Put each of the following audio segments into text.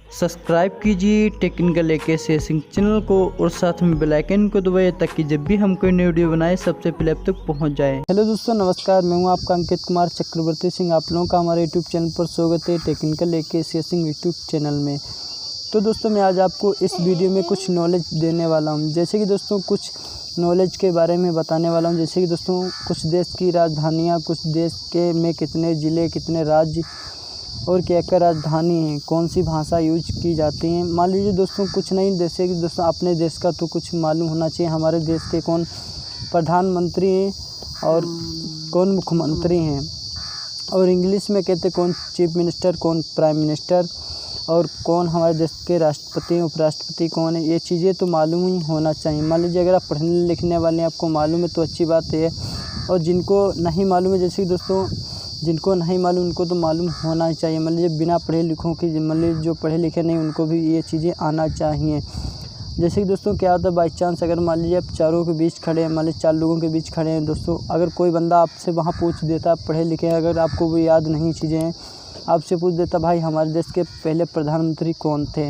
Subscribe कीजिए technical एके sharing channel को और साथ में बेल आइकन को दबाइए ताकि जब भी हम कोई नई वीडियो बनाए सबसे पहले आप तक पहुंच जाए। हेलो दोस्तों, नमस्कार। मैं हूं आपका अंकित कुमार चक्रवर्ती सिंह। आप लोगों का हमारे यूट्यूब चैनल पर स्वागत है, टेक्निकल एके शेयरिंग यूट्यूब चैनल में। तो दोस्तों, मैं आज आपको इस वीडियो में कुछ नॉलेज देने वाला हूँ। जैसे कि दोस्तों कुछ नॉलेज के बारे में बताने वाला हूँ। जैसे कि दोस्तों कुछ देश की राजधानियाँ, कुछ देश के में कितने ज़िले, कितने राज्य और क्या क्या राजधानी है, कौन सी भाषा यूज की जाती है। मान लीजिए दोस्तों कुछ नहीं, जैसे कि दोस्तों अपने देश का तो कुछ मालूम होना चाहिए। हमारे देश के कौन प्रधानमंत्री हैं और कौन मुख्यमंत्री हैं, और इंग्लिश में कहते कौन चीफ मिनिस्टर, कौन प्राइम मिनिस्टर, और कौन हमारे देश के राष्ट्रपति, उपराष्ट्रपति कौन है। ये चीज़ें तो मालूम ही होना चाहिए। मान लीजिए अगर आप पढ़ने लिखने वाले हैं, आपको मालूम है तो अच्छी बात है। और जिनको नहीं मालूम है, जैसे कि दोस्तों जिनको नहीं मालूम उनको तो मालूम होना ही चाहिए। मान लीजिए बिना पढ़े लिखों की, मान लीजिए जो पढ़े लिखे नहीं उनको भी ये चीज़ें आना चाहिए। जैसे कि दोस्तों क्या होता है, बाई चांस अगर मान लीजिए आप चारों के बीच खड़े हैं, मान लीजिए 4 लोगों के बीच खड़े हैं दोस्तों, अगर कोई बंदा आपसे वहाँ पूछ देता, आप पढ़े लिखे हैं, अगर आपको वो याद नहीं चीज़ें हैं, आपसे पूछ देता भाई हमारे देश के पहले प्रधानमंत्री कौन थे,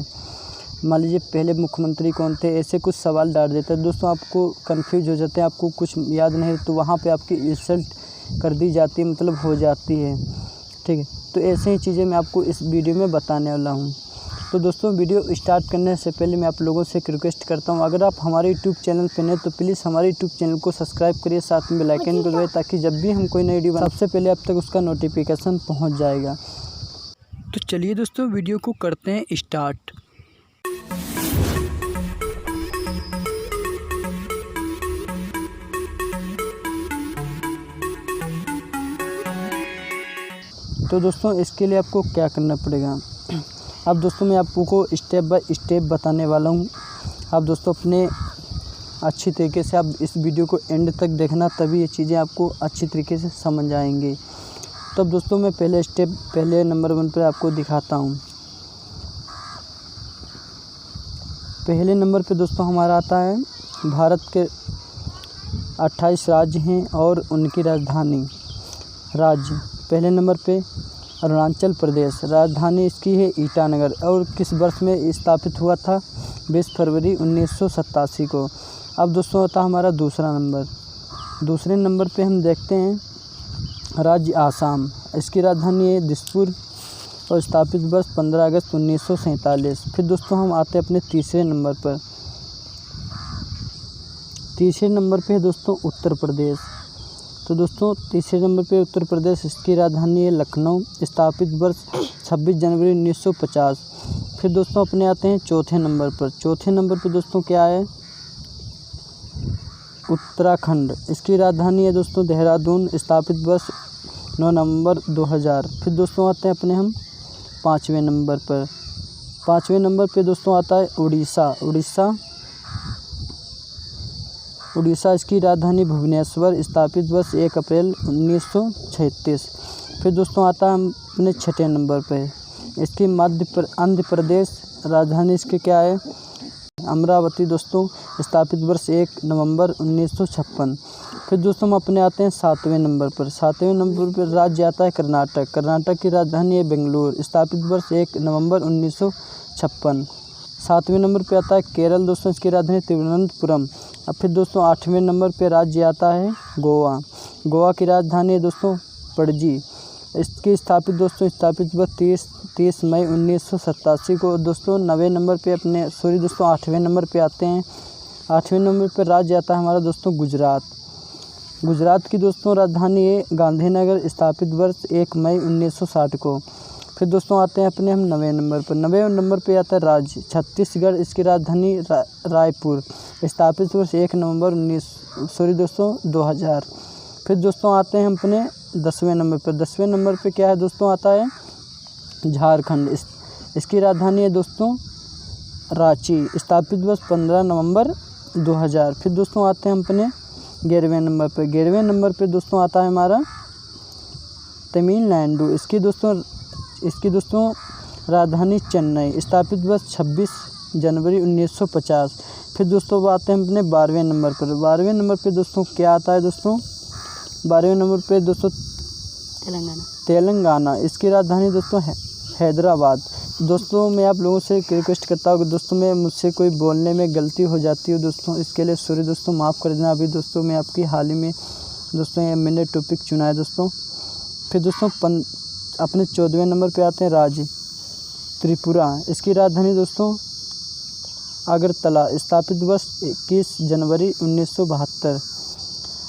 मान लीजिए पहले मुख्यमंत्री कौन थे, ऐसे कुछ सवाल डाल देता है दोस्तों, आपको कंफ्यूज हो जाते हैं, आपको कुछ याद नहीं, तो वहाँ पे आपकी इंसल्ट कर दी जाती है, मतलब हो जाती है। ठीक है, तो ऐसे ही चीज़ें मैं आपको इस वीडियो में बताने वाला हूँ। तो दोस्तों वीडियो स्टार्ट करने से पहले मैं आप लोगों से एक रिक्वेस्ट करता हूँ, अगर आप हमारे यूट्यूब चैनल पर नए तो प्लीज़ हमारे यूट्यूब चैनल को सब्सक्राइब करिए, साथ में बेल आइकन को दबाइए ताकि जब भी हम कोई नई वीडियो सबसे पहले आप तक उसका नोटिफिकेशन पहुँच जाएगा। तो चलिए दोस्तों वीडियो को करते हैं स्टार्ट। तो दोस्तों इसके लिए आपको क्या करना पड़ेगा, अब दोस्तों मैं आपको स्टेप बाय स्टेप बताने वाला हूँ। आप दोस्तों अपने अच्छी तरीके से आप इस वीडियो को एंड तक देखना, तभी ये चीज़ें आपको अच्छी तरीके से समझ आएंगी। तब दोस्तों मैं पहले नंबर 1 पर आपको दिखाता हूँ। पहले नंबर पे दोस्तों हमारा आता है भारत के 28 राज्य हैं और उनकी राजधानी। राज्य पहले नंबर पे अरुणाचल प्रदेश, राजधानी इसकी है ईटानगर, और किस वर्ष में स्थापित हुआ था, 20 फरवरी 1987 को। अब दोस्तों होता हमारा दूसरा नंबर। दूसरे नंबर पे हम देखते हैं राज्य आसाम, इसकी राजधानी है दिसपुर और स्थापित वर्ष 15 अगस्त 1947। फिर दोस्तों हम आते हैं अपने तीसरे नंबर पर। तीसरे नंबर पे है दोस्तों उत्तर प्रदेश। तो दोस्तों तीसरे नंबर पे उत्तर प्रदेश, इसकी राजधानी है लखनऊ, स्थापित वर्ष 26 जनवरी 1950। फिर दोस्तों अपने आते हैं चौथे नंबर पर। चौथे नंबर पे दोस्तों क्या है, उत्तराखंड, इसकी राजधानी है दोस्तों देहरादून, स्थापित वर्ष 9 नवंबर 2000। फिर दोस्तों आते हैं अपने हम पाँचवें नंबर पर। पाँचवें नंबर पे दोस्तों आता है उड़ीसा, इसकी राजधानी भुवनेश्वर, स्थापित वर्ष 1 अप्रैल 1936। फिर दोस्तों आता है हम अपने छठे नंबर पे, इसकी आंध्र प्रदेश, राजधानी इसकी क्या है अमरावती दोस्तों, स्थापित वर्ष 1 नवंबर 1956। फिर दोस्तों हम अपने आते हैं सातवें नंबर पर। सातवें नंबर पर राज्य आता है कर्नाटक की राजधानी है बेंगलुरु, स्थापित वर्ष 1 नवंबर 1956। सातवें नंबर पे आता है केरल दोस्तों, इसकी राजधानी तिरुवनंतपुरम। अब फिर दोस्तों 8वें नंबर पे राज्य आता है गोवा की राजधानी है दोस्तों पणजी, इसकी स्थापित वर्ष 30 मई 1987 को। दोस्तों 9वें नंबर पे दोस्तों 8वें नंबर पे आते हैं। 8वें नंबर पे राज्य आता है हमारा दोस्तों गुजरात की दोस्तों राजधानी है गांधीनगर, स्थापित वर्ष 1 मई 1960 को। फिर दोस्तों आते हैं अपने हम 9वें नंबर पर। 9वें नंबर पे आता है राज्य छत्तीसगढ़, इसकी राजधानी रायपुर, स्थापित वर्ष 1 नवंबर 2000। फिर दोस्तों आते हैं हम अपने 10वें नंबर पर। 10वें नंबर पे क्या है दोस्तों, आता है झारखंड, इसकी राजधानी है दोस्तों रांची, स्थापित वर्ष 15 नवंबर 2000। फिर दोस्तों आते हैं हम अपने 11वें नंबर पर। 11वें नंबर पे दोस्तों आता है हमारा तमिलनाडु, इसकी दोस्तों राजधानी चेन्नई, स्थापित वर्ष 26 जनवरी 1950। फिर दोस्तों आते हैं अपने 12वें नंबर पर। 12वें नंबर पे दोस्तों क्या आता है दोस्तों, 12वें नंबर पे दोस्तों तेलंगाना, इसकी राजधानी दोस्तों हैदराबाद। दोस्तों मैं आप लोगों से रिक्वेस्ट करता हूँ कि दोस्तों मैं मुझसे कोई बोलने में गलती हो जाती है दोस्तों, इसके लिए सॉरी दोस्तों, माफ़ कर देना। अभी दोस्तों मैं आपकी हाल ही में दोस्तों ये मैंने टॉपिक चुना है दोस्तों। फिर दोस्तों अपने 14वें नंबर पे आते हैं राज्य त्रिपुरा। इसकी राजधानी दोस्तों अगरतला। स्थापित वर्ष 21 जनवरी 1972।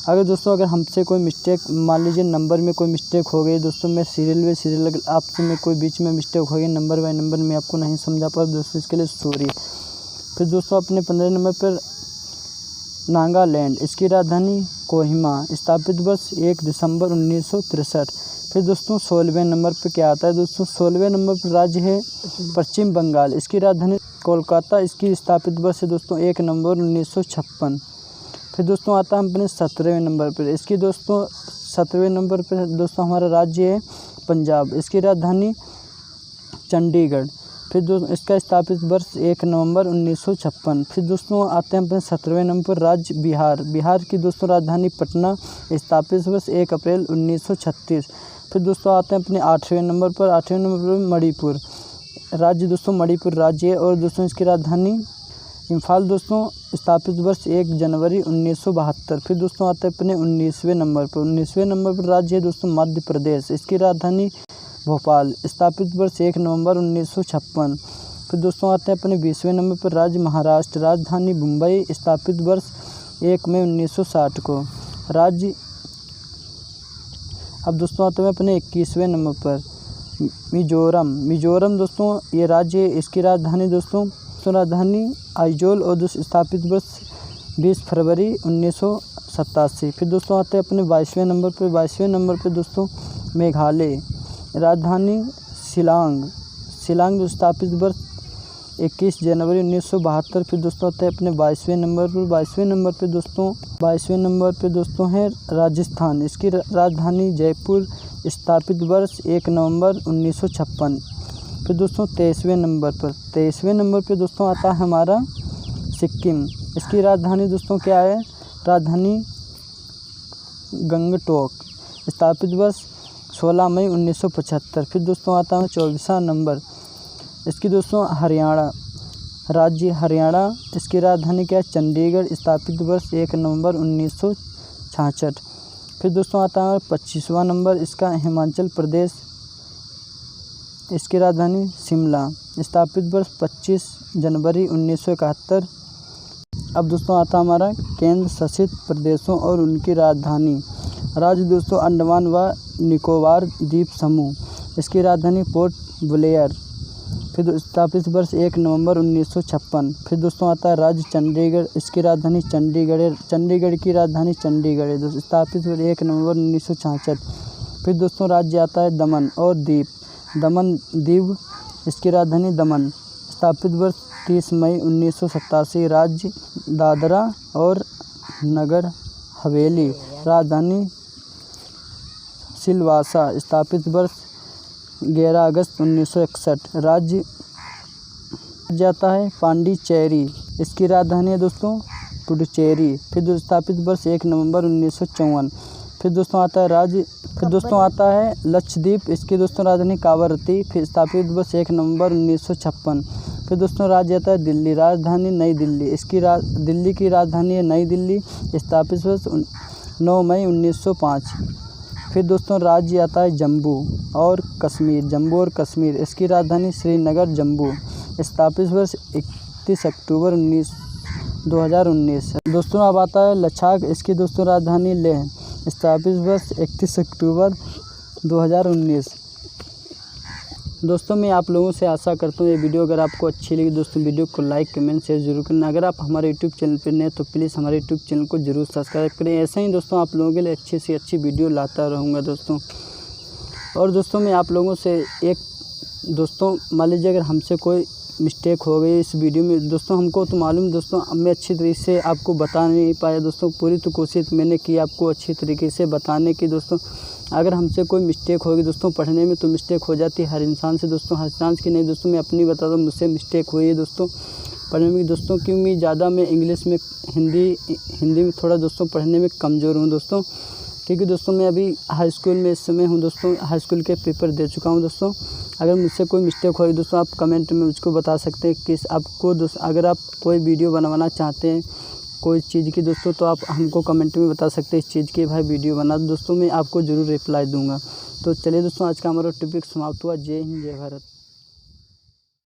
अगर हमसे कोई मिस्टेक, मान लीजिए नंबर में कोई मिस्टेक हो गई दोस्तों, मैं सीरियल अगर आपसे में कोई बीच में मिस्टेक हो गई नंबर बाय नंबर में आपको नहीं समझा पा दोस्तों, इसके लिए सॉरी। फिर दोस्तों अपने 15 नंबर पर नागालैंड। इसकी राजधानी कोहिमा। स्थापित वर्ष 1 दिसंबर 1963। फिर दोस्तों 16वें नंबर पर क्या आता है दोस्तों, 16वें नंबर पर राज्य है पश्चिम बंगाल। इसकी राजधानी कोलकाता। इसकी स्थापित वर्ष है दोस्तों 1 नवंबर 1956। फिर दोस्तों आता है अपने 17वें नंबर पर। इसकी दोस्तों 17वें नंबर पर दोस्तों हमारा राज्य है पंजाब। इसकी राजधानी चंडीगढ़। फिर दोस्तों इसका स्थापित वर्ष 1 नवंबर 1956। फिर दोस्तों आते हैं अपने 17वें नंबर पर राज्य बिहार। बिहार की दोस्तों राजधानी पटना। स्थापित वर्ष 1 अप्रैल 1936। फिर दोस्तों आते हैं अपने 8वें नंबर पर। 8वें नंबर पर मणिपुर राज्य। दोस्तों मणिपुर राज्य है और दोस्तों इसकी राजधानी इम्फाल। दोस्तों स्थापित वर्ष 1 जनवरी 1972। फिर दोस्तों आते हैं अपने 19वें नंबर पर। 19वें नंबर पर राज्य है दोस्तों मध्य प्रदेश। इसकी राजधानी भोपाल। स्थापित वर्ष 1 नवंबर 1956। फिर दोस्तों आते हैं अपने 20वें नंबर पर राज्य महाराष्ट्र। राजधानी मुंबई। स्थापित वर्ष 1 मई 1960 को राज्य। अब दोस्तों आते हैं अपने 21वें नंबर पर मिजोरम। मिजोरम दोस्तों ये राज्य है। इसकी राजधानी दोस्तों राजधानी आइजोल और दोस्तों स्थापित वर्ष 20 फरवरी 1987। फिर दोस्तों आते हैं अपने 22वें नंबर पर। 22वें नंबर पर दोस्तों मेघालय। राजधानी शिलांग। शिलांग स्थापित वर्ष 21 जनवरी 1972। फिर दोस्तों आते हैं अपने 22वें नंबर पर। 22वें नंबर पे दोस्तों है राजस्थान। इसकी राजधानी जयपुर। स्थापित वर्ष 1 नवंबर 1956। फिर दोस्तों 23वें नंबर पर दोस्तों आता है हमारा सिक्किम। इसकी राजधानी दोस्तों क्या है, राजधानी गंगटोक। स्थापित वर्ष 16 मई 1975। फिर दोस्तों आता है 24वां नंबर। इसकी दोस्तों हरियाणा राज्य हरियाणा। इसकी राजधानी क्या है, चंडीगढ़। स्थापित वर्ष 1 नवंबर 1966। फिर दोस्तों आता है 25वां नंबर। इसका हिमाचल प्रदेश। इसकी राजधानी शिमला। स्थापित वर्ष 25 जनवरी 1971। अब दोस्तों आता हमारा केंद्र शासित प्रदेशों और उनकी राजधानी। राज्य दोस्तों अंडमान व निकोबार द्वीप समूह। इसकी राजधानी पोर्ट ब्लेयर। फिर स्थापित वर्ष 1 नवंबर 1956। फिर दोस्तों आता है राज्य चंडीगढ़। इसकी राजधानी चंडीगढ़ है। चंडीगढ़ की राजधानी चंडीगढ़ है दोस्तों। स्थापित वर्ष 1 नवंबर 1966। फिर दोस्तों राज्य आता है दमन और दीव। दमन दीव। इसकी राजधानी दमन। स्थापित वर्ष 30 मई 1987। राज्य दादरा और नगर हवेली। राजधानी सिलवासा। स्थापित वर्ष 11 अगस्त 1961। राज्य जाता है पांडिचेरी। इसकी राजधानी है दोस्तों पुडुचेरी। फिर स्थापित वर्ष 1 नवंबर 1954। फिर दोस्तों आता है लक्षद्वीप। इसकी दोस्तों राजधानी कावरत्ती। फिर स्थापित वर्ष 1 नवंबर 1956। फिर दोस्तों राज्य आता है दिल्ली। राजधानी नई दिल्ली। इसकी दिल्ली की राजधानी है नई दिल्ली। स्थापित वर्ष 9 मई 1905। फिर दोस्तों राज्य आता है जम्मू और कश्मीर। इसकी राजधानी श्रीनगर जम्मू। स्थापित वर्ष 31 अक्टूबर 2019। दोस्तों अब आता है लद्दाख। इसकी दोस्तों राजधानी लेह। स्थापित वर्ष 31 अक्टूबर 2019। दोस्तों मैं आप लोगों से आशा करता हूँ ये वीडियो अगर आपको अच्छी लगी दोस्तों, वीडियो को लाइक कमेंट शेयर जरूर करना। अगर आप हमारे यूट्यूब चैनल पर नए तो प्लीज़ हमारे यूट्यूब चैनल को जरूर सब्सक्राइब करें। ऐसे ही दोस्तों आप लोगों के लिए अच्छी से अच्छी वीडियो लाता रहूँगा दोस्तों। और दोस्तों मैं आप लोगों से दोस्तों मान लीजिए अगर हमसे कोई मिस्टेक हो गई इस वीडियो में दोस्तों, हमको तो मालूम दोस्तों मैं अच्छी तरीके से आपको बता नहीं पाया दोस्तों। पूरी तो कोशिश मैंने की आपको अच्छी तरीके से बताने की दोस्तों। अगर हमसे कोई मिस्टेक होगी दोस्तों, पढ़ने में तो मिस्टेक हो जाती है हर इंसान से दोस्तों, हर इंसान की नहीं दोस्तों। मैं अपनी बता दूँ, मुझसे मिस्टेक हुई है दोस्तों पढ़ने में दोस्तों, क्योंकि ज़्यादा मैं इंग्लिश में हिंदी में थोड़ा दोस्तों पढ़ने में कमज़ोर हूँ दोस्तों। क्योंकि दोस्तों मैं अभी हाई स्कूल में इस समय हूँ दोस्तों, हाई स्कूल के पेपर दे चुका हूँ दोस्तों। अगर मुझसे कोई मिस्टेक हो दोस्तों आप कमेंट में मुझको बता सकते हैं कि आपको दोस्तों अगर आप कोई वीडियो बनवाना चाहते हैं कोई चीज़ की दोस्तों तो आप हमको कमेंट में बता सकते हैं इस चीज़ की भाई वीडियो बना दोस्तों, मैं आपको ज़रूर रिप्लाई दूँगा। तो चलिए दोस्तों आज का हमारा टॉपिक समाप्त हुआ। जय हिंद जय भारत।